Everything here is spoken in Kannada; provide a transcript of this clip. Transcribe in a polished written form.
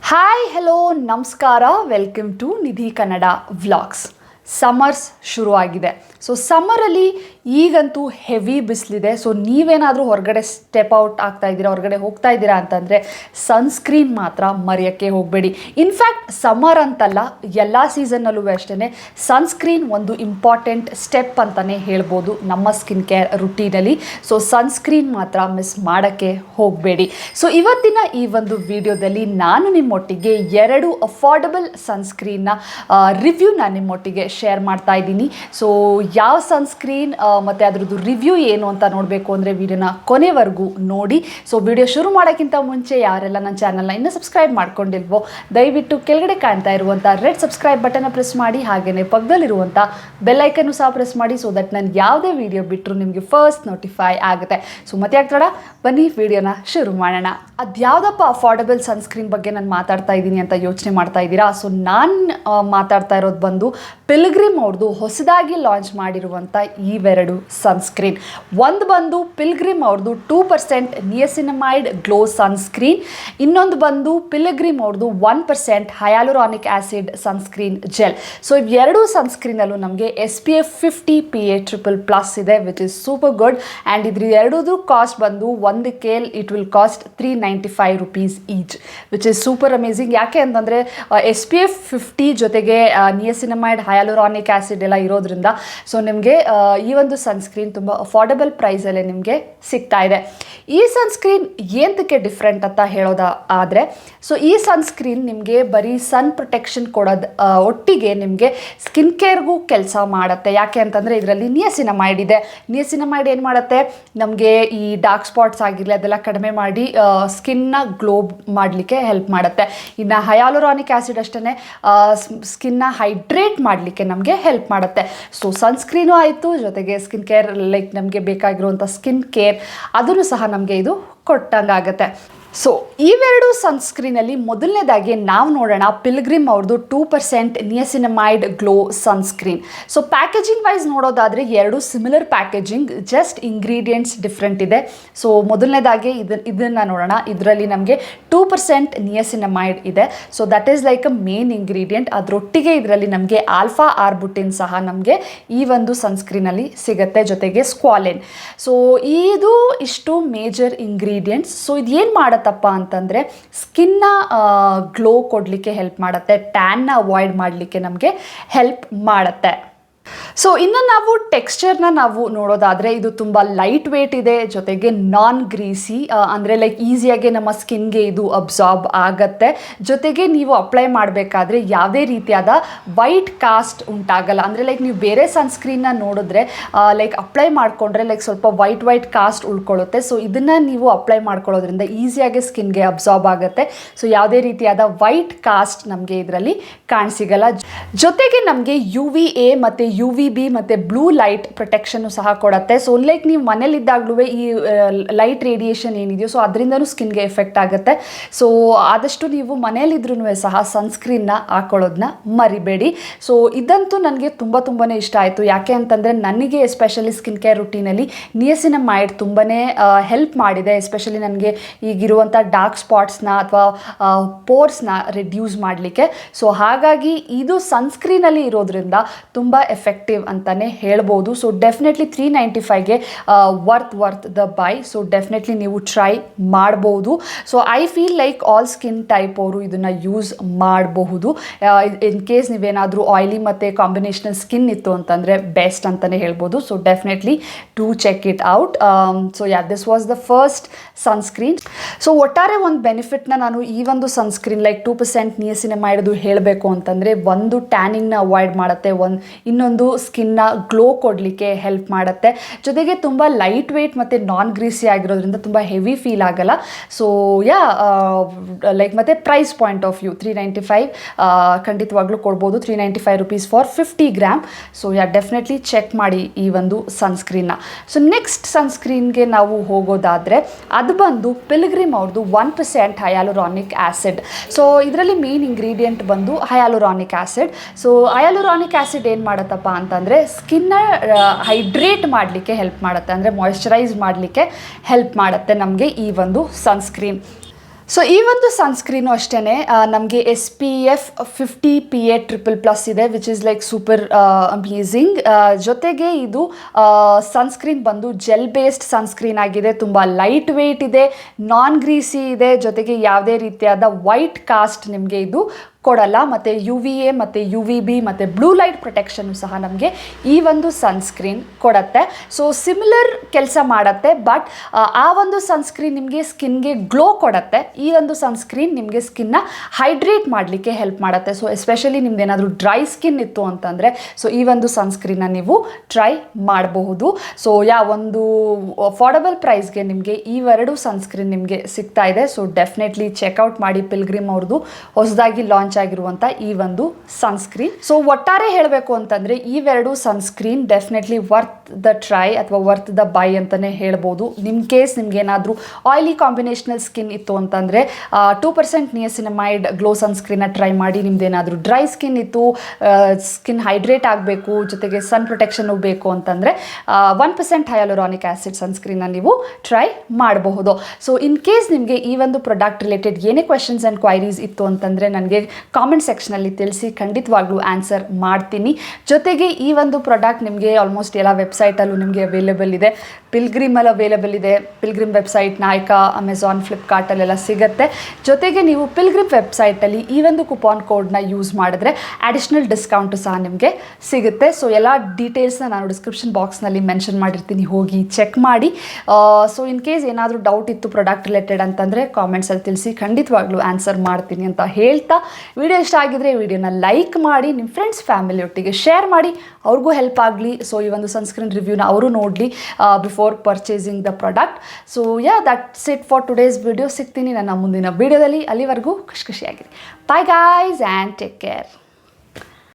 ಹಾಯ್ ಹಲೋ ನಮಸ್ಕಾರ, welcome to Nidhi Kannada vlogs. Summers ಶುರುವಾಗಿದೆ. ಸೊ ಸಮ್ಮರಲ್ಲಿ ಈಗಂತೂ ಹೆವಿ ಬಿಸಿಲಿದೆ. ಸೊ ನೀವೇನಾದರೂ ಹೊರಗಡೆ ಸ್ಟೆಪ್ ಔಟ್ ಆಗ್ತಾ ಇದ್ದೀರಾ, ಹೊರಗಡೆ ಹೋಗ್ತಾ ಇದ್ದೀರಾ ಅಂತಂದರೆ ಸನ್ಸ್ಕ್ರೀನ್ ಮಾತ್ರ ಮರೆಯೋಕ್ಕೆ ಹೋಗಬೇಡಿ. ಇನ್ಫ್ಯಾಕ್ಟ್ ಸಮ್ಮರ್ ಅಂತಲ್ಲ, ಎಲ್ಲ ಸೀಸನ್ನಲ್ಲೂ ಅಷ್ಟೇ ಸನ್ಸ್ಕ್ರೀನ್ ಒಂದು ಇಂಪಾರ್ಟೆಂಟ್ ಸ್ಟೆಪ್ ಅಂತಲೇ ಹೇಳ್ಬೋದು ನಮ್ಮ ಸ್ಕಿನ್ ಕೇರ್ ರುಟೀನಲ್ಲಿ. ಸೊ ಸನ್ಸ್ಕ್ರೀನ್ ಮಾತ್ರ ಮಿಸ್ ಮಾಡೋಕ್ಕೆ ಹೋಗಬೇಡಿ. ಸೊ ಇವತ್ತಿನ ಈ ಒಂದು ವಿಡಿಯೋದಲ್ಲಿ ನಾನು ನಿಮ್ಮೊಟ್ಟಿಗೆ 2 ಅಫೋರ್ಡಬಲ್ ಸನ್ಸ್ಕ್ರೀನ್ನ ರಿವ್ಯೂನ ನಿಮ್ಮೊಟ್ಟಿಗೆ ಶೇರ್ ಮಾಡ್ತಾ ಇದ್ದೀನಿ. ಸೊ ಯಾವ ಸನ್ಸ್ಕ್ರೀನ್ ಮತ್ತು ಅದರದ್ದು ರಿವ್ಯೂ ಏನು ಅಂತ ನೋಡಬೇಕು ಅಂದರೆ ವಿಡಿಯೋನ ಕೊನೆವರೆಗೂ ನೋಡಿ. ಸೊ ವಿಡಿಯೋ ಶುರು ಮಾಡೋಕ್ಕಿಂತ ಮುಂಚೆ ಯಾರೆಲ್ಲ ನನ್ನ ಚಾನಲ್ನ ಇನ್ನೂ ಸಬ್ಸ್ಕ್ರೈಬ್ ಮಾಡ್ಕೊಂಡಿಲ್ವೋ ದಯವಿಟ್ಟು ಕೆಳಗಡೆ ಕಾಣ್ತಾ ಇರುವಂಥ ರೆಡ್ ಸಬ್ಸ್ಕ್ರೈಬ್ ಬಟನ್ನ ಪ್ರೆಸ್ ಮಾಡಿ, ಹಾಗೆಯೇ ಪಕ್ಕದಲ್ಲಿರುವಂಥ ಬೆಲ್ಲೈಕನ್ನು ಸಹ ಪ್ರೆಸ್ ಮಾಡಿ. ಸೊ ದಟ್ ನಾನು ಯಾವುದೇ ವಿಡಿಯೋ ಬಿಟ್ಟರು ನಿಮಗೆ ಫಸ್ಟ್ ನೋಟಿಫೈ ಆಗುತ್ತೆ. ಸೊ ಮತ್ತೆ ಆಗ್ತಾಡ ಬನ್ನಿ ವಿಡಿಯೋನ ಶುರು ಮಾಡೋಣ. ಅದ್ಯಾವುದಪ್ಪ ಅಫೋರ್ಡಬಲ್ ಸನ್ಸ್ಕ್ರೀನ್ ಬಗ್ಗೆ ನಾನು ಮಾತಾಡ್ತಾ ಇದ್ದೀನಿ ಅಂತ ಯೋಚನೆ ಮಾಡ್ತಾ ಇದ್ದೀರಾ? ಸೊ ನಾನು ಮಾತಾಡ್ತಾ ಇರೋದು ಬಂದು ಪಿಲ್ಗ್ರಿಮ್ ಅವ್ರದ್ದು ಹೊಸದಾಗಿ ಲಾಂಚ್ ಮಾಡಿರುವಂಥ ಇವೆರಡು ಸನ್ಸ್ಕ್ರೀನ್. ಒಂದು ಬಂದು ಪಿಲ್ಗ್ರಿಮ್ ಅವ್ರದ್ದು 2% ನಿಯಸಿನಮೈಡ್ ಗ್ಲೋ ಸನ್ಸ್ಕ್ರೀನ್, ಇನ್ನೊಂದು ಬಂದು ಪಿಲ್ಗ್ರಿಮ್ ಅವ್ರದ್ದು 1% ಹಯಾಲುರಾನಿಕ್ ಆ್ಯಸಿಡ್ ಸನ್ಸ್ಕ್ರೀನ್ ಜೆಲ್. ಸೊ ಇವೆರಡು ಸನ್ಸ್ಕ್ರೀನಲ್ಲೂ ನಮಗೆ SPF 50 PA++ ಇದೆ, which is super good. And ಇದ್ರ ಎರಡೂ ಕಾಸ್ಟ್ ಬಂದು ಒಂದಕ್ಕೆ it will cost 395 rupees each, which is super amazing. ಯಾಕೆ ಅಂತಂದರೆ SPF 50 ಜೊತೆಗೆ ನಿಯಸಿನಮೈಡ್ ಹಯಾಲುರಾನಿಕ್ ಆ್ಯಸಿಡ್ ಎಲ್ಲ ಇರೋದ್ರಿಂದ ಸೊ ನಿಮಗೆ ಈ ಒಂದು ಸನ್ಸ್ಕ್ರೀನ್ ತುಂಬ ಅಫೋರ್ಡಬಲ್ ಪ್ರೈಸಲ್ಲೇ ನಿಮಗೆ ಸಿಗ್ತಾ ಇದೆ. ಈ ಸನ್ಸ್ಕ್ರೀನ್ ಏನಕ್ಕೆ ಡಿಫ್ರೆಂಟ್ ಅಂತ ಹೇಳೋದಾದರೆ, ಸೊ ಈ ಸನ್ಸ್ಕ್ರೀನ್ ನಿಮಗೆ ಬರೀ ಸನ್ ಪ್ರೊಟೆಕ್ಷನ್ ಕೊಡೋದು ಒಟ್ಟಿಗೆ ನಿಮಗೆ ಸ್ಕಿನ್ ಕೇರ್ಗೂ ಕೆಲಸ ಮಾಡುತ್ತೆ. ಯಾಕೆ ಅಂತಂದರೆ ಇದರಲ್ಲಿ ನಿಯಸಿನಮೈಡ್ ಇದೆ. ನಿಯಸಿನಮೈಡ್ ಏನು ಮಾಡುತ್ತೆ, ನಮಗೆ ಈ ಡಾರ್ಕ್ ಸ್ಪಾಟ್ಸ್ ಆಗಿರಲಿ ಅದೆಲ್ಲ ಕಡಿಮೆ ಮಾಡಿ ಸ್ಕಿನ್ನ ಗ್ಲೋ ಮಾಡಲಿಕ್ಕೆ ಹೆಲ್ಪ್ ಮಾಡುತ್ತೆ. ಇನ್ನು ಹಯಾಲುರಾನಿಕ್ ಆ್ಯಸಿಡ್ ಅಷ್ಟೇ ಸ್ಕಿನ್ನ ಹೈಡ್ರೇಟ್ ಮಾಡಲಿಕ್ಕೆ ನಮಗೆ ಹೆಲ್ಪ್ ಮಾಡುತ್ತೆ. ಸೊ ಸನ್ಸ್ಕ್ರೀನು ಆಯಿತು, ಜೊತೆಗೆ ಸ್ಕಿನ್ ಕೇರ್ ಲೈಕ್ ನಮಗೆ ಬೇಕಾಗಿರುವಂಥ ಸ್ಕಿನ್ ಕೇರ್ ಅದನ್ನು ಸಹ ನಮಗೆ ಇದು ಕೊಟ್ಟಂಗಾಗುತ್ತೆ. ಸೊ ಇವೆರಡು ಸನ್ಸ್ಕ್ರೀನಲ್ಲಿ ಮೊದಲನೇದಾಗಿ ನಾವು ನೋಡೋಣ ಪಿಲ್ಗ್ರಿಮ್ ಅವ್ರದ್ದು 2% niacinamide glow sunscreen. So packaging wise ನೋಡೋದಾದರೆ ಎರಡು similar packaging, just ingredients different ಇದೆ. ಸೊ ಮೊದಲನೇದಾಗಿ ಇದನ್ನು ನೋಡೋಣ. ಇದರಲ್ಲಿ ನಮಗೆ 2% ನಿಯಸಿನಮೈಡ್ ಇದೆ. So that is like a main ingredient. ಅದರೊಟ್ಟಿಗೆ ಇದರಲ್ಲಿ ನಮಗೆ ಆಲ್ಫಾ ಆರ್ಬುಟಿನ್ ಸಹ ನಮಗೆ ಈ ಒಂದು ಸನ್ಸ್ಕ್ರೀನಲ್ಲಿ ಸಿಗುತ್ತೆ, ಜೊತೆಗೆ ಸ್ಕ್ವಾಲಿನ್. ಸೊ ಇದು ಇಷ್ಟು ಮೇಜರ್ ಇಂಗ್ರೀಡಿಯೆಂಟ್ಸ್. ಸೊ ಇದು ಏನು ಮಾಡುತ್ತಪ್ಪ ಅಂತಂದರೆ ಸ್ಕಿನ್ನ ಗ್ಲೋ ಕೊಡಲಿಕ್ಕೆ ಹೆಲ್ಪ್ ಮಾಡುತ್ತೆ, ಟ್ಯಾನ್ನ ಅವಾಯ್ಡ್ ಮಾಡಲಿಕ್ಕೆ ನಮಗೆ ಹೆಲ್ಪ್ ಮಾಡುತ್ತೆ. ಸೊ ಇನ್ನು ನಾವು ಟೆಕ್ಸ್ಚರ್ನ ನಾವು ನೋಡೋದಾದರೆ ಇದು ತುಂಬ ಲೈಟ್ ವೇಟ್ ಇದೆ, ಜೊತೆಗೆ ನಾನ್ ಗ್ರೀಸಿ, ಅಂದರೆ ಲೈಕ್ ಈಸಿಯಾಗಿ ನಮ್ಮ ಸ್ಕಿನ್ಗೆ ಇದು ಅಬ್ಸಾರ್ಬ್ ಆಗುತ್ತೆ. ಜೊತೆಗೆ ನೀವು ಅಪ್ಲೈ ಮಾಡಬೇಕಾದ್ರೆ ಯಾವುದೇ ರೀತಿಯಾದ ವೈಟ್ ಕಾಸ್ಟ್ ಉಂಟಾಗಲ್ಲ. ಅಂದರೆ ಲೈಕ್ ನೀವು ಬೇರೆ ಸನ್ಸ್ಕ್ರೀನ್ನ ನೋಡಿದ್ರೆ ಲೈಕ್ ಅಪ್ಲೈ ಮಾಡಿಕೊಂಡ್ರೆ ಲೈಕ್ ಸ್ವಲ್ಪ ವೈಟ್ ಕಾಸ್ಟ್ ಉಳ್ಕೊಳ್ಳುತ್ತೆ. ಸೊ ಇದನ್ನು ನೀವು ಅಪ್ಲೈ ಮಾಡ್ಕೊಳ್ಳೋದ್ರಿಂದ ಈಸಿಯಾಗಿ ಸ್ಕಿನ್ಗೆ ಅಬ್ಸಾರ್ಬ್ ಆಗುತ್ತೆ. ಸೊ ಯಾವುದೇ ರೀತಿಯಾದ ವೈಟ್ ಕಾಸ್ಟ್ ನಮಗೆ ಇದರಲ್ಲಿ ಕಾಣಿಸಿಗಲ್ಲ. ಜೊತೆಗೆ ನಮಗೆ UVA ಮತ್ತು UVB ಮತ್ತು ಬ್ಲೂ ಲೈಟ್ ಪ್ರೊಟೆಕ್ಷನ್ನು ಸಹ ಕೊಡುತ್ತೆ. ಸೊ ಲೈಕ್ ನೀವು ಮನೇಲಿದ್ದಾಗಲೂ ಈ ಲೈಟ್ ರೇಡಿಯೇಷನ್ ಏನಿದೆಯೋ ಸೊ ಅದರಿಂದನೂ ಸ್ಕಿನ್ಗೆ ಎಫೆಕ್ಟ್ ಆಗುತ್ತೆ. ಸೊ ಆದಷ್ಟು ನೀವು ಮನೇಲಿದ್ರೂ ಸಹ ಸನ್ಸ್ಕ್ರೀನ್ನ ಹಾಕೊಳ್ಳೋದನ್ನ ಮರಿಬೇಡಿ. ಸೊ ಇದಂತೂ ನನಗೆ ತುಂಬಾ ಇಷ್ಟ ಆಯಿತು. ಯಾಕೆ ಅಂತಂದರೆ ನನಗೆ ಎಸ್ಪೆಷಲಿ ಸ್ಕಿನ್ ಕೇರ್ ರುಟೀನಲ್ಲಿ ನಿಯಸಿನಮೈಡ್ ತುಂಬಾ ಹೆಲ್ಪ್ ಮಾಡಿದೆ. ಎಸ್ಪೆಷಲಿ ನನಗೆ ಈಗಿರುವಂಥ ಡಾರ್ಕ್ ಸ್ಪಾಟ್ಸ್ನ ಅಥವಾ ಪೋರ್ಸ್ನ ರಿಡ್ಯೂಸ್ ಮಾಡಲಿಕ್ಕೆ. ಸೊ ಹಾಗಾಗಿ ಇದು ಸನ್ಸ್ಕ್ರೀನಲ್ಲಿ ಇರೋದ್ರಿಂದ ತುಂಬ ಎಫೆಕ್ಟಿವ್ ಅಂತಲೇ ಹೇಳ್ಬೋದು. ಸೊ ಡೆಫಿನೆಟ್ಲಿ 395ಗೆ worth the buy. So definitely ನೀವು ಟ್ರೈ ಮಾಡಬಹುದು. So I feel like all skin type ಅವರು ಇದನ್ನು ಯೂಸ್ ಮಾಡಬಹುದು. ಇನ್ ಕೇಸ್ ನೀವೇನಾದರೂ ಆಯಿಲಿ ಮತ್ತು ಕಾಂಬಿನೇಷನಲ್ ಸ್ಕಿನ್ ಇತ್ತು ಅಂತಂದರೆ ಬೆಸ್ಟ್ ಅಂತಲೇ ಹೇಳ್ಬೋದು. So definitely to check it out. So this was the first sunscreen. So ಒಟ್ಟಾರೆ ಒಂದು ಬೆನಿಫಿಟ್ನ ನಾನು ಈ ಒಂದು ಸನ್ಸ್ಕ್ರೀನ್ ಲೈಕ್ 2% ನಿಯಸಿನಮೈಡ್ದು ಹೇಳಬೇಕು ಅಂತಂದರೆ, ಒಂದು ಟ್ಯಾನಿಂಗ್ನ ಅವಾಯ್ಡ್ ಮಾಡುತ್ತೆ, ಇನ್ನೊಂದು ಸ್ಕಿನ್ನ ಗ್ಲೋ ಕೊಡಲಿಕ್ಕೆ ಹೆಲ್ಪ್ ಮಾಡುತ್ತೆ. ಜೊತೆಗೆ ತುಂಬ ಲೈಟ್ ವೇಟ್ ಮತ್ತು ನಾನ್ ಗ್ರೀಸಿ ಆಗಿರೋದ್ರಿಂದ ತುಂಬ ಹೆವಿ ಫೀಲ್ ಆಗಲ್ಲ. ಸೊ ಲೈಕ್ ಮತ್ತು ಪ್ರೈಸ್ ಪಾಯಿಂಟ್ ಆಫ್ ವ್ಯೂ 395 ಖಂಡಿತವಾಗ್ಲೂ ಕೊಡ್ಬೋದು. 395 rupees for 50 gram. So definitely check ಮಾಡಿ ಈ ಒಂದು ಸನ್ಸ್ಕ್ರೀನ್ನ. ಸೊ ನೆಕ್ಸ್ಟ್ ಸನ್ಸ್ಕ್ರೀನ್ಗೆ ನಾವು ಹೋಗೋದಾದರೆ ಅದು ಬಂದು ಪಿಲ್ಗ್ರಿಮ್ ಅವ್ರದ್ದು 1% ಹಯಾಲುರಾನಿಕ್ ಆ್ಯಸಿಡ್. ಸೊ ಇದರಲ್ಲಿ ಮೇನ್ ಇಂಗ್ರೀಡಿಯೆಂಟ್ ಬಂದು ಹಯಾಲುರಾನಿಕ್ ಆ್ಯಸಿಡ್. ಸೊ ಹಯಾಲುರಾನಿಕ್ ಆ್ಯಸಿಡ್ ಏನು ಮಾಡುತ್ತಪ್ಪ ಅಂತಂದರೆ ಸ್ಕಿನ್ನ ಹೈಡ್ರೇಟ್ ಮಾಡಲಿಕ್ಕೆ ಹೆಲ್ಪ್ ಮಾಡುತ್ತೆ, ಅಂದರೆ ಮಾಯಿಶ್ಚರೈಸ್ ಮಾಡಲಿಕ್ಕೆ ಹೆಲ್ಪ್ ಮಾಡುತ್ತೆ ನಮಗೆ ಈ ಒಂದು ಸನ್ಸ್ಕ್ರೀನ್. ಸೊ ಈ ಒಂದು ಸನ್ಸ್ಕ್ರೀನು ಅಷ್ಟೇ ನಮಗೆ SPF 50 PA++ ಇದೆ, which is like super amazing. ಜೊತೆಗೆ ಇದು ಸನ್ಸ್ಕ್ರೀನ್ ಬಂದು ಜೆಲ್ ಬೇಸ್ಡ್ ಸನ್ಸ್ಕ್ರೀನ್ ಆಗಿದೆ, ತುಂಬ ಲೈಟ್ ವೆಯ್ಟ್ ಇದೆ, ನಾನ್ ಗ್ರೀಸಿ ಇದೆ, ಜೊತೆಗೆ ಯಾವುದೇ ರೀತಿಯಾದ ವೈಟ್ ಕಾಸ್ಟ್ ನಿಮಗೆ ಇದು ಕೊಡಲ್ಲ. ಮತ್ತು UVA ಮತ್ತು UVB ಮತ್ತು ಬ್ಲೂ ಲೈಟ್ ಪ್ರೊಟೆಕ್ಷನ್ನು ಸಹ ನಮಗೆ ಈ ಒಂದು ಸನ್ಸ್ಕ್ರೀನ್ ಕೊಡುತ್ತೆ. ಸೊ ಸಿಮಿಲರ್ ಕೆಲಸ ಮಾಡುತ್ತೆ, ಬಟ್ ಆ ಒಂದು ಸನ್ಸ್ಕ್ರೀನ್ ನಿಮಗೆ ಸ್ಕಿನ್ಗೆ ಗ್ಲೋ ಕೊಡುತ್ತೆ. ಈ ಒಂದು ಸನ್ಸ್ಕ್ರೀನ್ ನಿಮಗೆ ಸ್ಕಿನ್ನ ಹೈಡ್ರೇಟ್ ಮಾಡಲಿಕ್ಕೆ ಹೆಲ್ಪ್ ಮಾಡುತ್ತೆ. ಸೊ ಎಸ್ಪೆಷಲಿ ನಿಮ್ದು ಏನಾದರೂ ಡ್ರೈ ಸ್ಕಿನ್ ಇತ್ತು ಅಂತಂದರೆ ಸೊ ಈ ಒಂದು ಸನ್ಸ್ಕ್ರೀನ್ನ ನೀವು ಟ್ರೈ ಮಾಡಬಹುದು. ಸೊ ಒಂದು ಅಫೋರ್ಡಬಲ್ ಪ್ರೈಸ್ಗೆ ನಿಮಗೆ ಇವೆರಡು ಸನ್ಸ್ಕ್ರೀನ್ ನಿಮಗೆ ಸಿಗ್ತಾ ಇದೆ. ಸೊ ಡೆಫಿನೆಟ್ಲಿ ಚೆಕ್ಔಟ್ ಮಾಡಿ ಪಿಲ್ಗ್ರಿಮ್ ಅವ್ರದ್ದು ಹೊಸದಾಗಿ ಲಾಂಚ್ ಆಗಿರುವಂಥ ಈ ಒಂದು ಸನ್ಸ್ಕ್ರೀನ್. ಸೊ ಒಟ್ಟಾರೆ ಹೇಳಬೇಕು ಅಂತಂದರೆ ಇವೆರಡು sunscreen definitely worth the try ಅಥವಾ ವರ್ತ್ ದ ಬೈ ಅಂತಲೇ ಹೇಳ್ಬೋದು. ನಿಮ್ಮ ಕೇಸ್ ನಿಮ್ಗೆ ಏನಾದರೂ ಆಯಿಲಿ ಕಾಂಬಿನೇಷನಲ್ ಸ್ಕಿನ್ ಇತ್ತು ಅಂತಂದರೆ 2% ನಿಯಾಸಿನಮೈಡ್ ಗ್ಲೋ ಸನ್ಸ್ಕ್ರೀನ್ನ ಟ್ರೈ ಮಾಡಿ. ನಿಮ್ದೇನಾದರೂ ಡ್ರೈ ಸ್ಕಿನ್ ಇತ್ತು, ಸ್ಕಿನ್ ಹೈಡ್ರೇಟ್ ಆಗಬೇಕು, ಜೊತೆಗೆ ಸನ್ ಪ್ರೊಟೆಕ್ಷನ್ ಬೇಕು ಅಂತಂದರೆ 1% ಹೈಯಾಲುರಾನಿಕ್ ಆ್ಯಸಿಡ್ ಸನ್ಸ್ಕ್ರೀನ್ನ ನೀವು ಟ್ರೈ ಮಾಡಬಹುದು. ಸೊ ಇನ್ ಕೇಸ್ ನಿಮಗೆ ಈ ಒಂದು ಪ್ರಾಡಕ್ಟ್ ರಿಲೇಟೆಡ್ ಏನೇ ಕ್ವೆಶನ್ಸ್ ಆ್ಯಂಡ್ ಕ್ವೈರೀಸ್ ಇತ್ತು ಅಂತಂದರೆ ನನಗೆ ಕಾಮೆಂಟ್ ಸೆಕ್ಷನಲ್ಲಿ ತಿಳಿಸಿ, ಖಂಡಿತವಾಗ್ಲೂ ಆನ್ಸರ್ ಮಾಡ್ತೀನಿ. ಜೊತೆಗೆ ಈ ಒಂದು ಪ್ರಾಡಕ್ಟ್ ನಿಮಗೆ ಆಲ್ಮೋಸ್ಟ್ ಎಲ್ಲ ವೆಬ್ಸೈಟಲ್ಲೂ ನಿಮಗೆ ಅವೈಲೇಬಲ್ ಇದೆ. ಪಿಲ್ಗ್ರಿಮಲ್ಲಿ ಅವೈಲೇಬಲ್ ಇದೆ, ಪಿಲ್ಗ್ರಿಮ್ ವೆಬ್ಸೈಟ್, ನಾಯ್ಕಾ, ಅಮೆಝಾನ್, ಫ್ಲಿಪ್ಕಾರ್ಟಲ್ಲೆಲ್ಲ ಸಿಗುತ್ತೆ. ಜೊತೆಗೆ ನೀವು ಪಿಲ್ಗ್ರಿಮ್ ವೆಬ್ಸೈಟಲ್ಲಿ ಈ ಒಂದು ಕುಪಾನ್ ಕೋಡ್ನ ಯೂಸ್ ಮಾಡಿದ್ರೆ ಅಡಿಷ್ನಲ್ ಡಿಸ್ಕೌಂಟು ಸಹ ನಿಮಗೆ ಸಿಗುತ್ತೆ. ಸೊ ಎಲ್ಲ ಡೀಟೇಲ್ಸ್ನ ನಾನು ಡಿಸ್ಕ್ರಿಪ್ಷನ್ ಬಾಕ್ಸ್ನಲ್ಲಿ ಮೆನ್ಷನ್ ಮಾಡಿರ್ತೀನಿ, ಹೋಗಿ ಚೆಕ್ ಮಾಡಿ. ಸೊ ಇನ್ ಕೇಸ್ ಏನಾದರೂ ಡೌಟ್ ಇತ್ತು ಪ್ರಾಡಕ್ಟ್ ರಿಲೇಟೆಡ್ ಅಂತಂದರೆ ಕಾಮೆಂಟ್ಸಲ್ಲಿ ತಿಳಿಸಿ, ಖಂಡಿತವಾಗ್ಲೂ ಆನ್ಸರ್ ಮಾಡ್ತೀನಿ ಅಂತ ಹೇಳ್ತಾ, ವಿಡಿಯೋ ಇಷ್ಟ ಆಗಿದ್ರೆ ವಿಡಿಯೋನ ಲೈಕ್ ಮಾಡಿ, ನಿಮ್ಮ ಫ್ರೆಂಡ್ಸ್ ಫ್ಯಾಮಿಲಿ ಒಟ್ಟಿಗೆ ಶೇರ್ ಮಾಡಿ, ಅವ್ರಿಗೂ ಹೆಲ್ಪ್ ಆಗಲಿ. ಸೊ ಈ ಒಂದು ಸನ್ಸ್ಕ್ರೀನ್ ರಿವ್ಯೂನ ಅವರು ನೋಡಲಿ before purchasing the product. So that's it for today's video. ಸಿಗ್ತೀನಿ ನನ್ನ ಮುಂದಿನ ವಿಡಿಯೋದಲ್ಲಿ. ಅಲ್ಲಿವರೆಗೂ ಖುಷಿಯಾಗಿರಿ. Bye guys and take care.